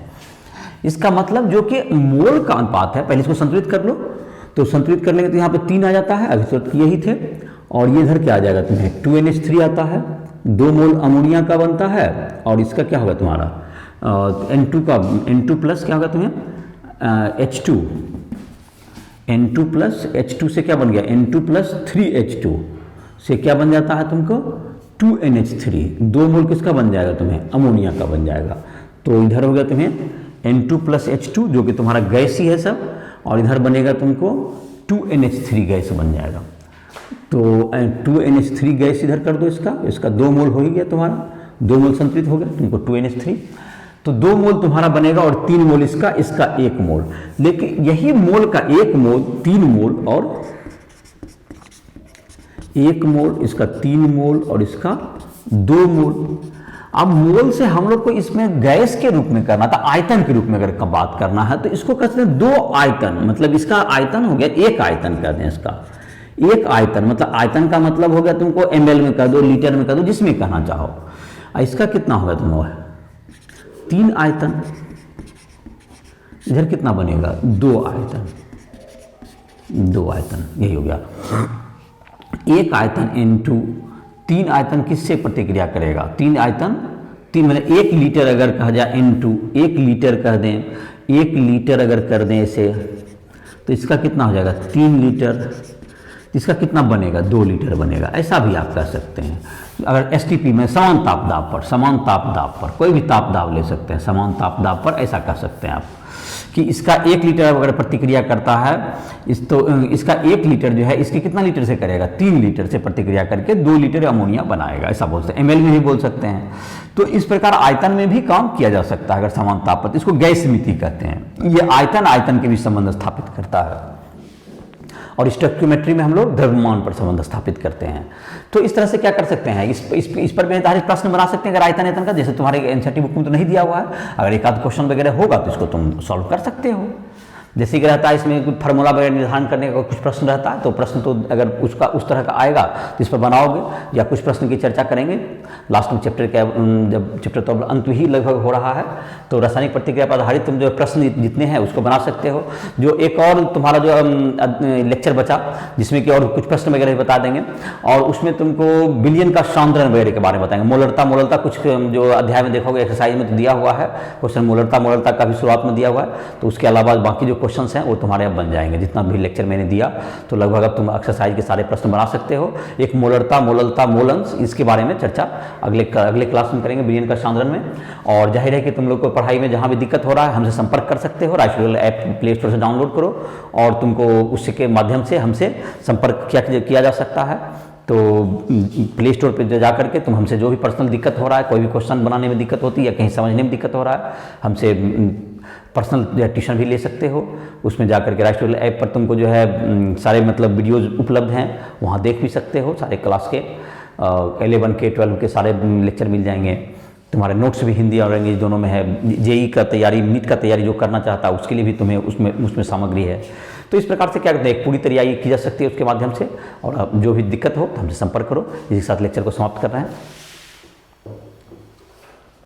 इसका मतलब जो कि मोल का अनुपात है, पहले इसको संतुलित कर लो, तो संतुलित कर लेंगे तो यहाँ पे 3 आ जाता है, अभी तो यही थे, और ये इधर क्या आ जाएगा तुम्हें 2NH3 आता है, 2 मोल अमोनिया का बनता है, और इसका क्या होगा तुम्हारा N2 प्लस क्या होगा तुम्हें H2, N2 प्लस H2 से क्या बन गया N2 प्लस 3H2 से क्या बन जाता है तुमको 2NH3, 2 मोल किसका बन जाएगा तुम्हें अमोनिया का बन जाएगा। तो इधर हो गया तुम्हें N2 प्लस H2 जो कि तुम्हारा गैस ही है सब, और इधर बनेगा तुमको 2NH3 गैस बन जाएगा। तो 2NH3 गैस इधर कर दो, इसका 2 मोल हो ही गया तुम्हारा, 2 मोल संतुलित हो गया तुमको 2NH3, तो 2 मोल तुम्हारा बनेगा और 3 मोल इसका 1 मोल। लेकिन यही मोल का 1 मोल 3 मोल और 1 मोल, इसका 3 मोल और इसका 2 मोल। अब मोल से हम लोग को इसमें गैस के रूप में करना था, आयतन के रूप में अगर बात करना है तो इसको कहते हैं 2 आयतन, मतलब इसका आयतन हो गया 1 आयतन कर दें, इसका 1 आयतन, मतलब आयतन का मतलब हो गया तुमको ml में कर दो, लीटर में कर दो, जिसमें कहना चाहो। इसका कितना होगा तुमको 3 आयतन, इधर कितना बनेगा 2 आयतन, 2 आयतन, यही हो गया 1 आयतन N2। 3 आयतन किससे प्रतिक्रिया करेगा, 3 आयतन, 3 मतलब 1 लीटर अगर कहा जाए N2, 1 लीटर कह दें, 1 लीटर अगर कर दें इसे, तो इसका कितना हो जाएगा 3 लीटर, इसका कितना बनेगा 2 लीटर बनेगा। ऐसा भी आप कह सकते हैं। अगर STP में समान ताप दाब पर कोई भी ताप दाब ले सकते हैं, समान ताप दाब पर ऐसा कह सकते हैं आप कि इसका 1 लीटर अगर प्रतिक्रिया करता है तो इसका 1 लीटर जो है इसकी कितना लीटर से करेगा 3 लीटर से प्रतिक्रिया करके 2 लीटर अमोनिया बनाएगा, ऐसा बोल सकते हैं। ml में भी बोल सकते हैं। तो इस प्रकार आयतन में भी काम किया जा सकता है अगर समान ताप पर, इसको गैस मिति कहते हैं। ये आयतन के भी संबंध स्थापित करता है, और स्टोइकियोमेट्री में हम लोग द्रव्यमान पर संबंध स्थापित करते हैं। तो इस तरह से क्या कर सकते हैं, इस पर भी आधारित प्रश्न बना सकते हैं अगर आयतन का, जैसे तुम्हारे एनसीईआरटी बुक में तो नहीं दिया हुआ है, अगर एक आध क्वेश्चन वगैरह होगा तो इसको तुम सॉल्व कर सकते हो। जैसे कि रहता है इसमें कुछ फार्मूला वगैरह निर्धारण करने का कुछ प्रश्न रहता है, तो प्रश्न तो अगर उसका उस तरह का आएगा तो इस पर बनाओगे या कुछ प्रश्न की चर्चा करेंगे लास्ट में चैप्टर के, जब चैप्टर तो अंत ही लगभग हो रहा है, तो रासायनिक प्रतिक्रिया पर आधारित तुम जो प्रश्न जितने हैं उसको बना सकते हो। जो एक और तुम्हारा जो लेक्चर बचा जिसमें कि और कुछ प्रश्न वगैरह बता देंगे, और उसमें तुमको विलयन का सांद्रण वगैरह के बारे में बताएंगे। मोलरता कुछ जो अध्याय में देखोगे एक्सरसाइज में तो दिया हुआ है क्वेश्चन, मोलरता का भी शुरुआत में दिया हुआ है, तो उसके अलावा बाकी जो क्वेश्चंस हैं वो तुम्हारे अब बन जाएंगे। जितना भी लेक्चर मैंने दिया तो लगभग अब तुम एक्सरसाइज के सारे प्रश्न बना सकते हो। एक मोलंस इसके बारे में चर्चा अगले क्लास में करेंगे, विलयन का सांद्रण में। और जाहिर है कि तुम लोग को पढ़ाई में जहाँ भी दिक्कत हो रहा है हमसे संपर्क कर सकते हो। Rice tutorial app play store से डाउनलोड करो और तुमको उसके माध्यम से हमसे संपर्क किया जा सकता है। तो प्ले स्टोर पर जा करके तुम हमसे जो भी पर्सनल दिक्कत हो रहा है, कोई भी क्वेश्चन बनाने में दिक्कत होती है या कहीं समझने में दिक्कत हो रहा है, हमसे पर्सनल ट्यूशन भी ले सकते हो। उसमें जा करके राइस ट्यूटोरियल ऐप पर तुमको जो है सारे मतलब वीडियोज़ उपलब्ध हैं, वहाँ देख भी सकते हो। सारे क्लास के 11 के 12 के सारे लेक्चर मिल जाएंगे। तुम्हारे नोट्स भी हिंदी और अंग्रेजी दोनों में है। जेई का तैयारी, नीट का तैयारी जो करना चाहता है उसके लिए भी तुम्हें उसमें सामग्री है। तो इस प्रकार से क्या कहते हैं, एक पूरी तैयारी की जा सकती है उसके माध्यम से। और जो भी दिक्कत हो तो हमसे संपर्क करो। इसी के साथ लेक्चर को समाप्त कर रहे हैं।